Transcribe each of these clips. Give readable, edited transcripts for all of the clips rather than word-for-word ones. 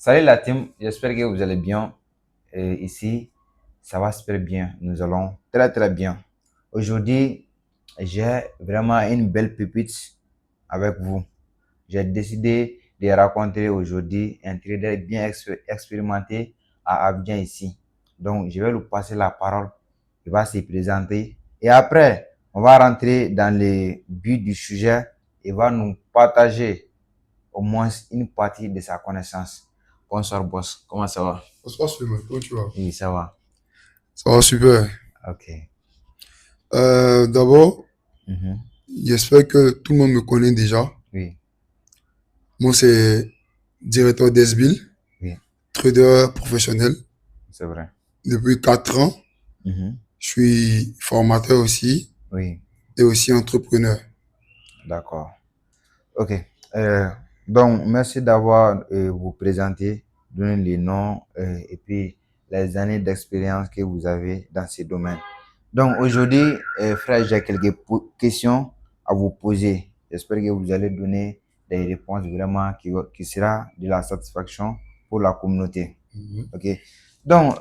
Salut la team, j'espère que vous allez bien. Et ici, ça va super bien. Nous allons très très bien. Aujourd'hui, j'ai vraiment une belle pépite avec vous. J'ai décidé de rencontrer aujourd'hui un trader bien expérimenté à Abidjan ici. Donc, je vais lui passer la parole. Il va se présenter. Et après, on va rentrer dans le but du sujet. Il va nous partager au moins une partie de sa connaissance. Bonsoir, boss. Comment ça va? Bonsoir Suleiman, comment tu vas? Oui, ça va. Ça va super. Ok. D'abord, Mhm. j'espère que tout le monde me connaît déjà. Oui, Moi, c'est directeur d'Esbil, oui, trader professionnel c'est vrai. depuis 4 ans. Mhm. Je suis formateur aussi Oui, et aussi entrepreneur. d'accord. Ok. Euh, donc, merci d'avoir vous présenté, donné les noms et puis les années d'expérience que vous avez dans ces domaines. Donc, aujourd'hui, frère, j'ai quelques questions à vous poser. J'espère que vous allez donner des réponses vraiment qui sera de la satisfaction pour la communauté. Mhm. Ok. Donc,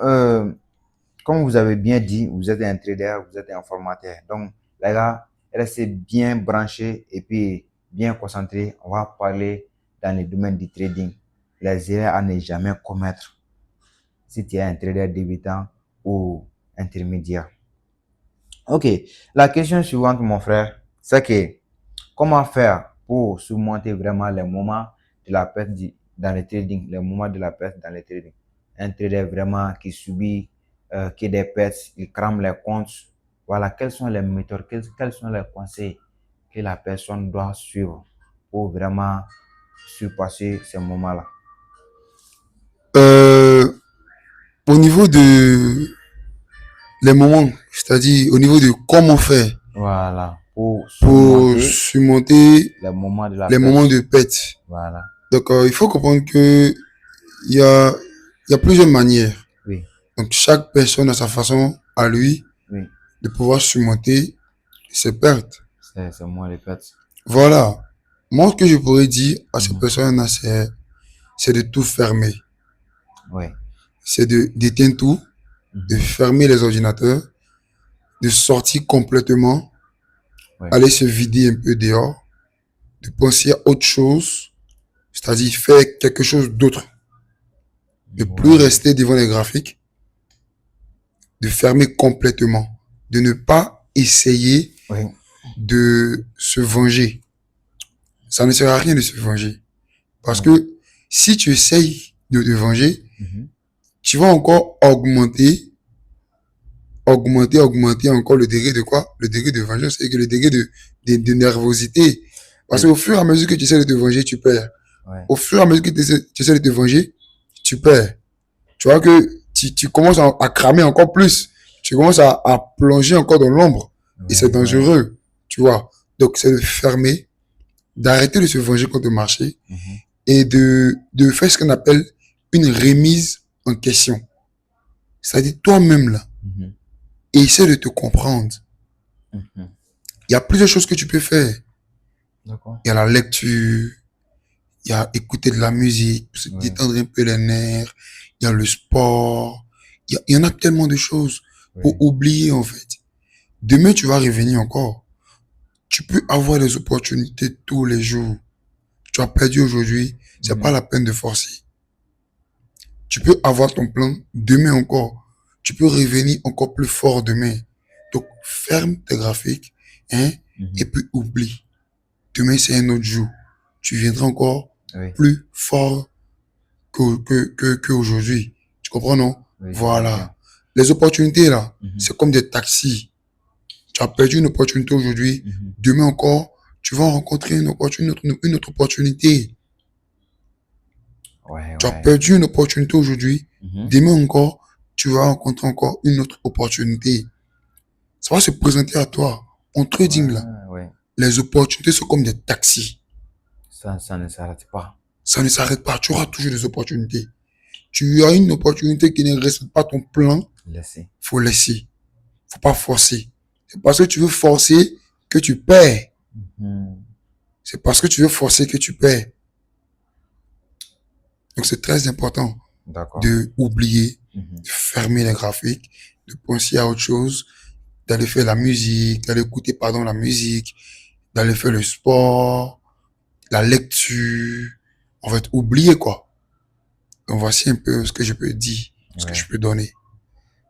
comme vous avez bien dit, vous êtes un trader, vous êtes un formateur. Donc, les gars, restez bien branchés et puis bien concentrés. On va parler dans le domaine du trading. Les erreurs à ne jamais commettre si tu es un trader débutant ou intermédiaire. Ok, la question suivante, mon frère, c'est que comment faire pour surmonter vraiment les moments de la perte dans le trading, les moments de la perte dans le trading. Un trader vraiment qui subit que des pertes, il crame les comptes. Voilà, quelles sont les méthodes, quels sont les conseils que la personne doit suivre pour vraiment surpasser ces moments-là. Euh, Au niveau de les moments, c'est-à-dire au niveau de comment faire Voilà, pour pour surmonter surmonter les moments de la les moments perte. de perte. Voilà, Donc, il faut comprendre que il y a, il y a plusieurs manières. oui, Donc, chaque personne a sa façon à lui oui, de pouvoir surmonter ses pertes. c'est moi les pertes. Voilà. Moi, ce que je pourrais dire à ces Mhm. personnes-là, c'est de tout fermer. Oui, C'est d'éteindre tout, de mhm. fermer les ordinateurs, de sortir complètement, Oui, aller se vider un peu dehors, de penser à autre chose, c'est-à-dire faire quelque chose d'autre. De plus ouais, rester devant les graphiques, de fermer complètement, de ne pas essayer oui. de se venger. Ça ne sert à rien de se venger. Parce Oui. que si tu essayes de te venger, Mhm. tu vas encore augmenter encore le degré de quoi? Le degré de vengeance et que le degré de nervosité. Parce Et- qu'au fur et à mesure que tu essaies de te venger, tu perds. ouais. Au fur et à mesure que tu essaies de te venger, tu perds. Tu vois que tu commences à cramer encore plus. Tu commences à plonger encore dans l'ombre. Et c'est Ouais, ouais. dangereux. Tu vois. Donc, c'est de fermer, d'arrêter de se venger contre le marché Mhm. et de faire ce qu'on appelle une remise en question. C'est-à-dire toi-même là, Mhm. et essaie de te comprendre. Mhm. Il y a plusieurs choses que tu peux faire. D'accord. Il y a la lecture, il y a écouter de la musique, se Ouais, détendre un peu les nerfs, il y a le sport, il y en a tellement de choses pour ouais. oublier en fait. Demain, tu vas revenir encore. Tu peux avoir des opportunités tous les jours. Tu as perdu aujourd'hui, c'est pas Mhm. la peine de forcer. Tu peux avoir ton plan demain encore. Tu peux revenir encore plus fort demain. Donc, ferme tes graphiques, hein, et Mhm. puis oublie. Demain, c'est un autre jour. Tu viendras encore Oui, plus fort qu'aujourd'hui. Tu comprends, non? oui, je vois bien. Voilà. Les opportunités, là, Mhm. c'est comme des taxis. Tu as perdu une opportunité aujourd'hui. Mhm. Demain encore, tu vas rencontrer une autre opportunité. Ouais, Tu as ouais. perdu une opportunité aujourd'hui. Mhm. Demain encore, tu vas rencontrer encore une autre opportunité. Ça va se présenter à toi. En trading, là, Ouais, ouais. les opportunités sont comme des taxis. Ça ne s'arrête pas. Ça ne s'arrête pas. Tu auras toujours des opportunités. Tu as une opportunité qui ne respecte pas ton plan, Laissez. faut laisser. Faut pas forcer. C'est parce que tu veux forcer que tu perds. Mhm. C'est parce que tu veux forcer que tu perds. Donc, c'est très important D'accord. de oublier, Mhm. de fermer les graphiques, de penser à autre chose, d'aller faire la musique, d'aller écouter, pardon, la musique, d'aller faire le sport, la lecture. En fait, oublier quoi. Donc, voici un peu ce que je peux dire, ce que Ouais. je peux donner.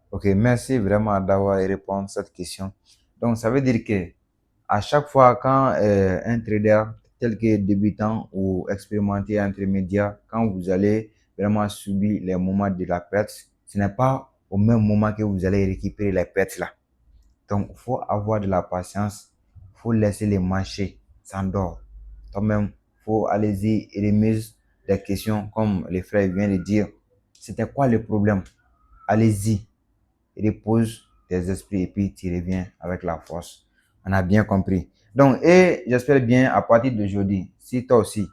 Ok, merci vraiment d'avoir répondu à cette question. Donc, ça veut dire que à chaque fois quand un trader tel que débutant ou expérimenté intermédiaire, quand vous allez vraiment subir les moments de la perte, ce n'est pas au même moment que vous allez récupérer les pertes là. Donc, il faut avoir de la patience, il faut laisser les marchés s'endormir. Quand même, il faut aller-y et remettre des questions comme les frères viennent de dire. C'était quoi le problème? Allez-y, repose tes esprits et puis tu reviens avec la force. On a bien compris. Donc, et j'espère bien à partir d'aujourd'hui, si toi aussi,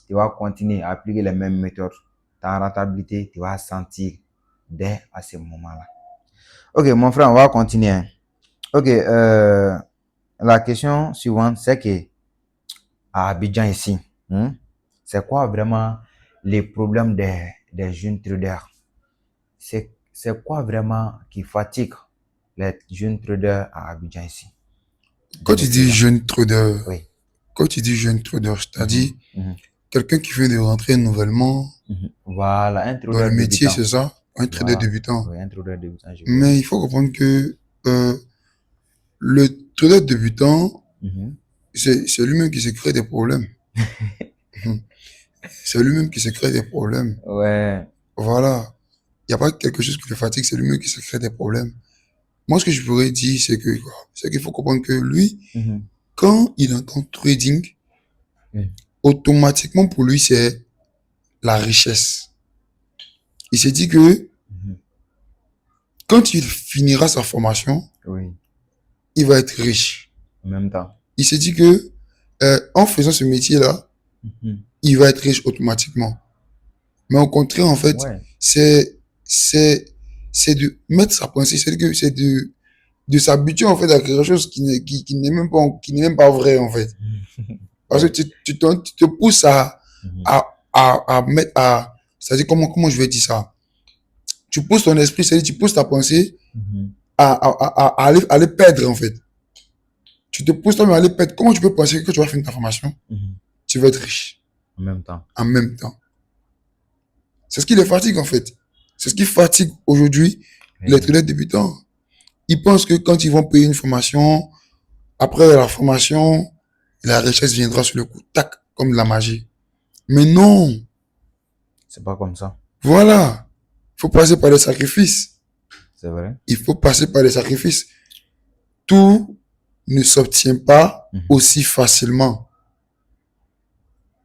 tu vas continuer à appliquer les mêmes méthodes, ta rentabilité, tu vas sentir dès à ce moment-là. Ok, mon frère, on va continuer. Ok, la question suivante, c'est que à Abidjan ici, c'est quoi vraiment les problèmes des jeunes traders? C'est quoi vraiment qui fatigue les jeunes traders à Abidjan ici? Quand Dans le tu dis présent. jeune trader, Oui. quand tu dis jeune trader, c'est-à-dire Mhm, mhm, quelqu'un qui vient de rentrer nouvellement mhm. Voilà, un dans le trader métier, débutant. c'est ça? Un trader Voilà. débutant. Oui, un trader débutant, je veux dire. Mais il faut comprendre que euh, le trader débutant, Mhm. c'est lui-même qui se crée des problèmes. Mhm. C'est lui-même qui se crée des problèmes. Ouais. Voilà. Il n'y a pas quelque chose qui le fatigue, c'est lui-même qui se crée des problèmes. Moi, ce que je pourrais dire, c'est qu'il faut comprendre que lui, Mhm. quand il entend trading, Mhm. automatiquement pour lui, c'est la richesse. Il s'est dit que Mhm. quand il finira sa formation, Oui, il va être riche. en même temps. Il s'est dit que en faisant ce métier-là, Mhm. il va être riche automatiquement. Mais au contraire, en fait, Ouais. c'est, c'est, c'est de mettre sa pensée, c'est-à-dire que c'est de s'habituer, en fait, à quelque chose qui n'est même pas vrai, en fait. Parce que Ouais. tu te pousses Mhm. à mettre, c'est-à-dire comment je vais dire ça? Tu pousses ton esprit, c'est-à-dire tu pousses ta pensée Mhm. à aller perdre, en fait. Tu te pousses toi-même à aller perdre. Comment tu peux penser que tu vas finir ta formation? Mhm. Tu vas être riche En même temps. en même temps. C'est ce qui les fatigue, en fait. C'est ce qui fatigue aujourd'hui les Oui. traders débutants. Ils pensent que quand ils vont payer une formation, après la formation, la richesse viendra sur le coup, tac, comme de la magie. Mais non, C'est pas comme ça. voilà. Il faut passer par les sacrifices. C'est vrai. Il faut passer par les sacrifices. Tout ne s'obtient pas Mhm. aussi facilement.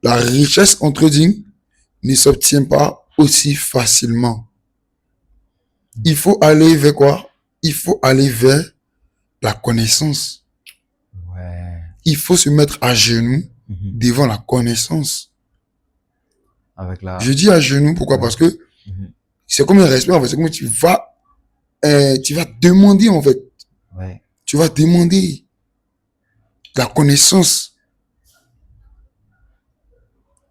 La richesse en trading ne s'obtient pas aussi facilement. Il faut aller vers quoi? Il faut aller vers la connaissance. Ouais. Il faut se mettre à genoux Mhm. devant la connaissance. Avec Je la... dis à genoux, pourquoi? Ouais. Parce que Mhm. c'est comme un respect, en fait. C'est comme tu vas demander, en fait. Ouais. Tu vas demander la connaissance.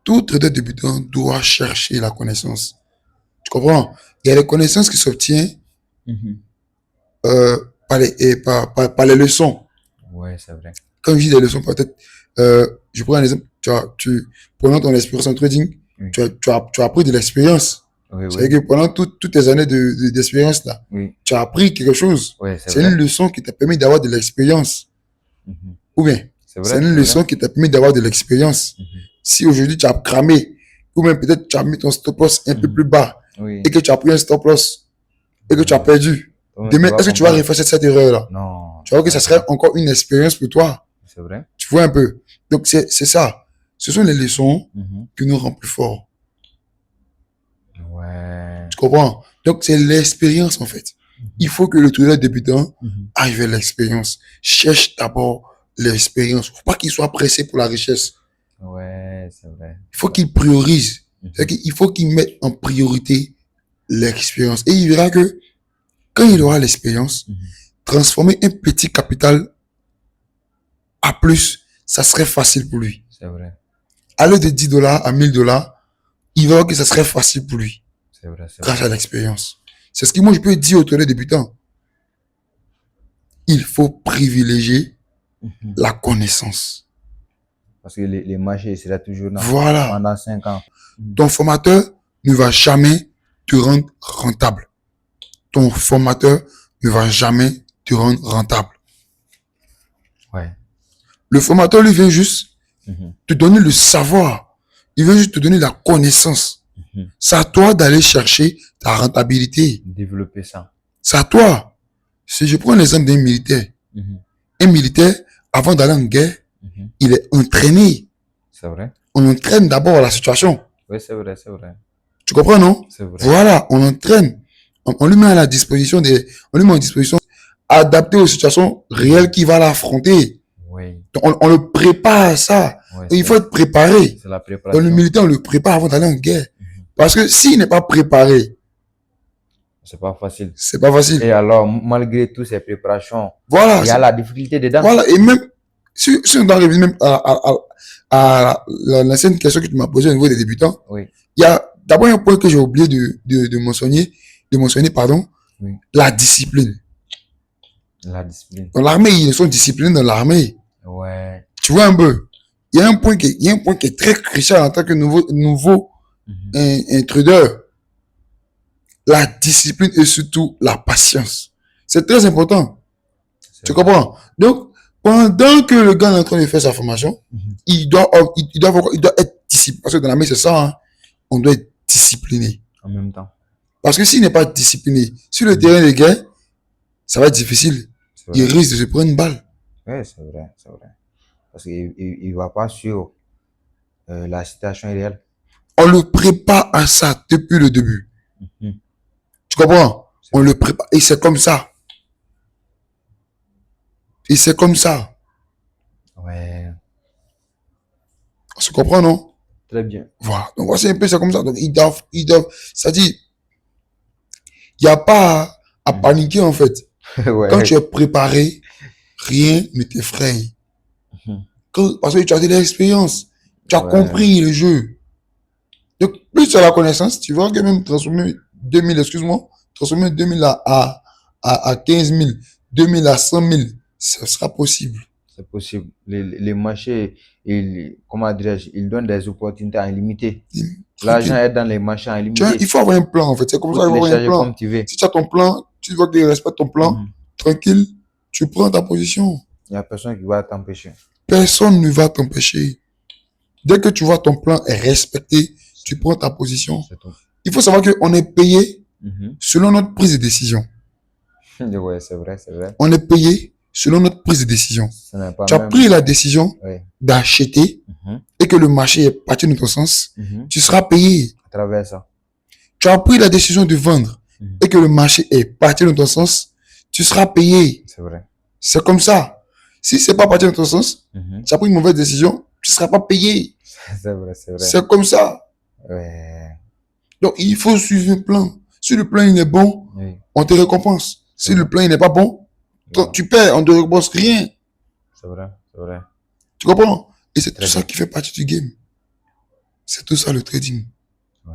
Tout trader débutant doit chercher la connaissance. Tu comprends? Il y a les connaissances qui s'obtiennent Mhm. euh, par les leçons. Ouais, c'est vrai. Quand je dis des leçons, peut-être, je prends un exemple. Pendant ton expérience en trading, Oui. tu as appris de l'expérience. Oui, oui. C'est-à-dire que pendant toutes tes années d'expérience là, Oui. tu as appris quelque chose. Ouais, c'est C'est une vrai. leçon qui t'a permis d'avoir de l'expérience. Mhm. Ou bien, C'est c'est vrai, une c'est vrai. leçon qui t'a permis d'avoir de l'expérience. Mhm. Si aujourd'hui tu as cramé, ou même peut-être tu as mis ton stop loss un peu Mhm. plus bas, et Oui. que tu as pris un stop loss, et que tu as Ouais. perdu, Toi-même, tu demain, vas est-ce que tu vas comprendre. refaire cette erreur-là? Non, Tu tu vois que ça vas serait pas. encore une expérience pour toi. C'est vrai. Tu vois un peu. Donc, c'est ça. Ce sont les leçons Mhm. qui nous rendent plus forts. Ouais. Tu comprends? Donc, c'est l'expérience, en fait. Il Mhm. faut que le trader débutant Mhm. aille vers l'expérience. Cherche d'abord l'expérience. Faut pas qu'il soit pressé pour la richesse. Ouais, c'est vrai. Il C'est faut vrai. qu'il priorise. Mhm. C'est-à-dire qu'il faut qu'il mette en priorité l'expérience. Et il verra que quand il aura l'expérience, Mhm. transformer un petit capital à plus, ça serait facile pour lui. C'est vrai. Aller de $10 à $1000, il va voir que ça serait facile pour lui, C'est vrai, c'est grâce vrai. à l'expérience. C'est ce que moi je peux dire aux trader débutants. Il faut privilégier Mhm. la connaissance. Parce que les marchés seraient toujours là Voilà. pendant 5 ans. Mhm. Ton formateur ne va jamais te rendre rentable. Ton formateur ne va jamais te rendre rentable. Ouais. Le formateur, lui, vient juste Mhm. te donner le savoir. Il veut juste te donner la connaissance. Mhm. C'est à toi d'aller chercher ta rentabilité. Développer ça. C'est à toi. Si je prends l'exemple d'un militaire. Mhm. Un militaire, avant d'aller en guerre, Mhm. il est entraîné. C'est vrai. On entraîne d'abord la situation. Oui, c'est vrai, c'est vrai. Tu comprends, non? C'est vrai. Voilà, on entraîne. On lui met à la disposition on lui met en disposition adapté aux situations réelles qu'il va l'affronter. Oui. Donc, on le prépare à ça. Ouais, Et il faut être préparé. c'est la Dans préparation. le militaire, on le prépare avant d'aller en guerre. Mhm. Parce que s'il n'est pas préparé, C'est pas facile. c'est pas facile. Et alors, malgré toutes ces préparations, Voilà. il y a la difficulté dedans. Voilà. Et même, si on doit revenir même à l'ancienne question que tu m'as posée au niveau des débutants, Oui. il y a d'abord un point que j'ai oublié de mentionner, pardon, Oui. la discipline. La discipline. Dans l'armée, ils sont disciplinés dans l'armée. Ouais. Tu vois un peu. Il y a un point qui est très crucial en tant que nouveau Mhm. intrudeur. La discipline et surtout la patience. C'est très important. C'est Tu vrai. comprends? Donc, pendant que le gars est en train de faire sa formation, Mhm. il doit être discipliné. Parce que dans l'armée, c'est ça, hein. On doit être discipliné. En même temps. Parce que s'il n'est pas discipliné, sur le terrain de guerre, ça va être difficile. C'est Il vrai. risque de se prendre une balle. Oui, c'est vrai, c'est vrai. Parce qu'il il va pas sur la situation réelle. On le prépare à ça depuis le début. Mhm. Tu comprends? C'est On vrai. le prépare. Et c'est comme ça. Et c'est comme ça. Ouais. On se comprend, non? Très bien. Voilà. Donc, voici un peu, c'est comme ça. Donc, c'est-à-dire, il n'y a pas à Mhm. paniquer, en fait. Quand Ouais. tu es préparé, rien ne t'effraie. Mhm. Parce que tu as de l'expérience. Tu as Ouais. compris le jeu. Donc, plus tu as la connaissance, tu vois que même transformer 2000, excuse-moi, transformer 2000 à 15 000, 2000 à 100 000, ça sera possible. C'est possible. Les marchés, comment dirais-je, ils donnent des opportunités illimitées. L'argent Tranquille. est dans les marchés Tu vois, illimités. il faut avoir un plan, en fait. C'est comme Faut ça qu'il faut avoir un télécharger plan. comme tu veux. Si tu as ton plan, tu vois qu'il respecte ton plan, Mhm. tranquille, tu prends ta position. Il n'y a personne qui va t'empêcher. Personne ne va t'empêcher. Dès que tu vois ton plan est respecté, tu prends ta position. C'est tout. Il faut savoir qu'on est payé Mhm. selon notre prise de décision. Ouais, c'est vrai, c'est vrai. On est payé selon notre prise de décision. Ce n'est pas Tu as même. pris la décision Oui. d'acheter Mhm. et que le marché est parti dans ton sens, Mhm. tu seras payé. À travers ça. Tu as pris la décision de vendre Mhm. et que le marché est parti dans ton sens, tu seras payé. C'est vrai. C'est comme ça. Si c'est pas parti dans ton sens, Mhm. tu as pris une mauvaise décision, tu seras pas payé. C'est vrai, c'est vrai. C'est comme ça. Ouais. Donc, il faut suivre un plan. Si le plan il est bon, Oui. on te récompense. Si Ouais. le plan il n'est pas bon, quand Voilà. tu perds, on te récompense rien. C'est vrai, c'est vrai. Tu comprends? Et c'est Très tout ça bien. qui fait partie du game. C'est tout ça le trading. Ouais.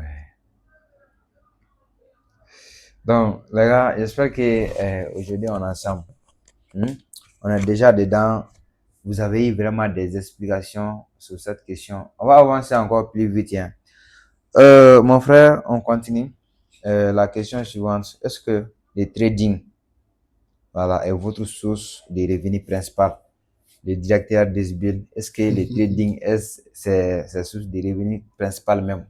Donc, les gars, j'espère que aujourd'hui on est ensemble. On est déjà dedans. Vous avez eu vraiment des explications sur cette question. On va avancer encore plus vite. Hein. Mon frère, on continue. La question suivante, est-ce que le trading voilà, est votre source de revenus principale? Le directeur d'Esbil, est-ce que le trading est sa source de revenus principale même?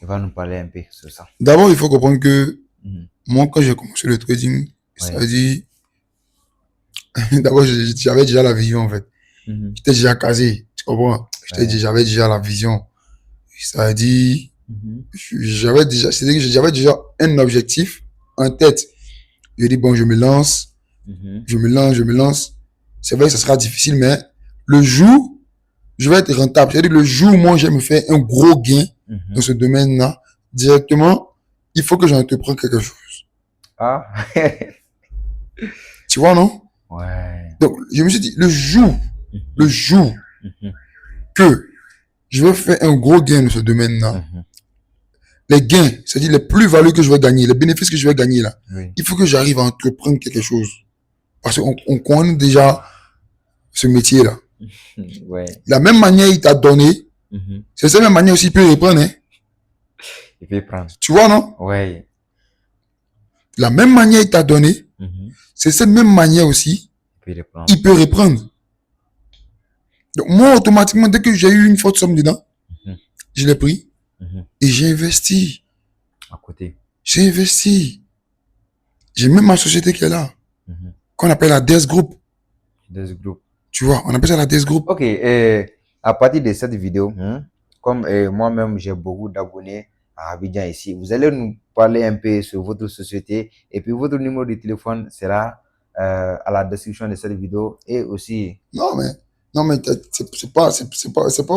Il va nous parler un peu sur ça. D'abord, il faut comprendre que Mhm. moi, quand j'ai commencé le trading, Ouais. ça veut dire, d'abord, j'avais déjà la vision, en fait. Mhm. J'étais déjà casé. Tu comprends? Ouais. J'avais déjà la vision. Ça veut dire, Mhm. j'avais déjà un objectif en tête. Je dis, bon, je me lance, Mhm. je me lance. C'est vrai que ça sera difficile, mais le jour, je vais être rentable. C'est-à-dire le jour où moi, je vais me faire un gros gain dans Mhm. ce domaine-là, directement, il faut que j'entreprenne quelque chose. Ah, Tu vois, non? ouais. Donc, je me suis dit, le jour Mhm. que je veux faire un gros gain dans ce domaine-là. Mhm. Les gains, c'est-à-dire les plus-values que je vais gagner, les bénéfices que je vais gagner là, Oui. il faut que j'arrive à entreprendre quelque chose. Parce qu'on connaît déjà ce métier-là. Ouais. La même manière il t'a donné, Mhm. c'est cette même manière aussi il peut reprendre. Hein. Il peut prendre. Tu vois, non? Ouais. La même manière il t'a donné, Mhm. c'est cette même manière aussi Il peut reprendre. il peut reprendre. Donc moi, automatiquement, dès que j'ai eu une forte somme dedans, Mhm. je l'ai pris Mhm. et j'ai investi. À côté. J'ai investi. J'ai même ma société qui est là, Mhm. qu'on appelle la Death Group. Des groupes. Tu vois, on appelle ça la Death Group. Ok, à partir de cette vidéo, comme moi-même j'ai beaucoup d'abonnés à Abidjan ici, vous allez nous parler un peu sur votre société et puis votre numéro de téléphone sera à la description de cette vidéo et aussi, Non, mais c'est pas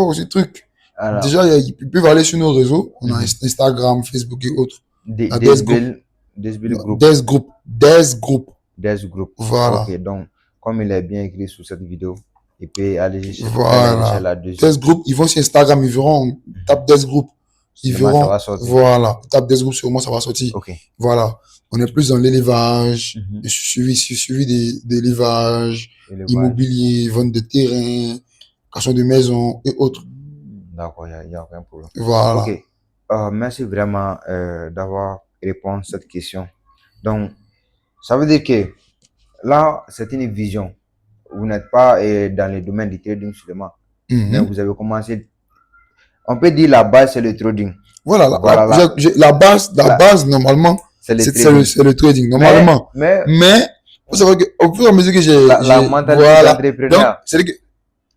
aussi truc. alors, Déjà, ils peuvent aller sur nos réseaux. On a Mhm. Instagram, Facebook et autres. La Death Group. Desbil Group, Death Group. Death Group. Des Group. Voilà. Ok, donc, comme il est bien écrit sur cette vidéo, il peut aller faire les recherches Voilà. là-dessus. Death Group, ils vont sur Instagram, ils verront, on tape Death Group. Ils Seulement, ça verront, va sortir. voilà. Tape Death Group, sûrement, ça va sortir. Ok. Voilà. On est plus dans l'élevage, Mhm. suivi d'élevage, Élevage. immobilier, vente de terrain, location de maison et autres. D'accord, il n'y a aucun problème. Voilà. Ok, merci vraiment d'avoir répondu à cette question. Donc, ça veut dire que là, c'est une vision. Vous n'êtes pas dans le domaine du trading seulement, mais Mhm. vous avez commencé. On peut dire la base, c'est le trading. Voilà, Voilà, la base, la- normalement, c'est le c'est trading. le trading, normalement. Mais Mais, vous savez qu'au fur et à mesure que la mentalité voilà. Donc, d'entrepreneur. c'est-à-dire que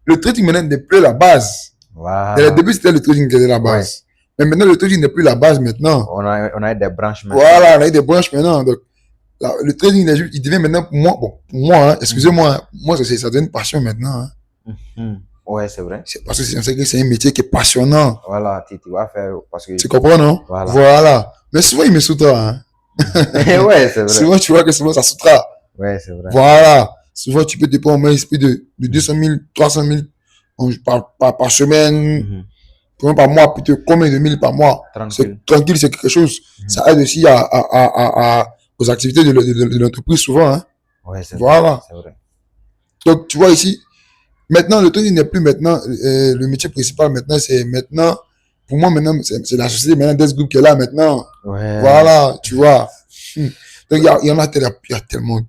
le trading maintenant n'est plus la base. Dans le Voilà. début, c'était le trading qui était la Ouais. base. Mais maintenant, le trading n'est plus la base maintenant. On a des branches maintenant. Voilà, on a eu des branches maintenant. Donc, le trading, il devient maintenant pour moi, bon, pour moi, hein, excusez-moi, hein, moi, ça devient une passion maintenant. Hein. Mhm. Ouais, c'est vrai. C'est parce que c'est un métier qui est passionnant. Voilà, tu vas faire parce que. Tu comprends, non? Voilà. Voilà. Mais souvent, il me sous-tra. Hein. Ouais, c'est vrai. Souvent, tu vois que souvent, ça sous-tra. Ouais, c'est vrai. Voilà. Souvent, tu peux te prendre un esprit de 200 000, 300 000 par semaine, Mhm. par mois, plutôt combien de mille par mois. Tranquille. Tranquille, c'est quelque chose. Mhm. Ça aide aussi aux activités de l'entreprise souvent. Hein. Ouais, c'est Voilà. vrai. C'est vrai. Donc, tu vois ici, maintenant, le trading n'est plus maintenant, le métier principal maintenant, c'est maintenant, pour moi maintenant, c'est la société maintenant Death Group qui est là maintenant. Ouais. Voilà, tu vois. Donc, il y en a tellement.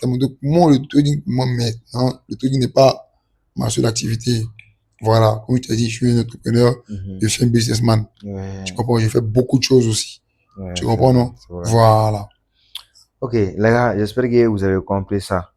Donc, moi, le trading, moi, maintenant, le trading n'est pas ma seule activité. Voilà, comme je t'ai dit, je suis un entrepreneur, Mhm. je suis un businessman. Ouais. Tu comprends, j'ai fait beaucoup de choses aussi. Ouais, Tu c'est comprends, vrai, non? c'est vrai. Voilà. Ok, les gars, j'espère que vous avez compris ça.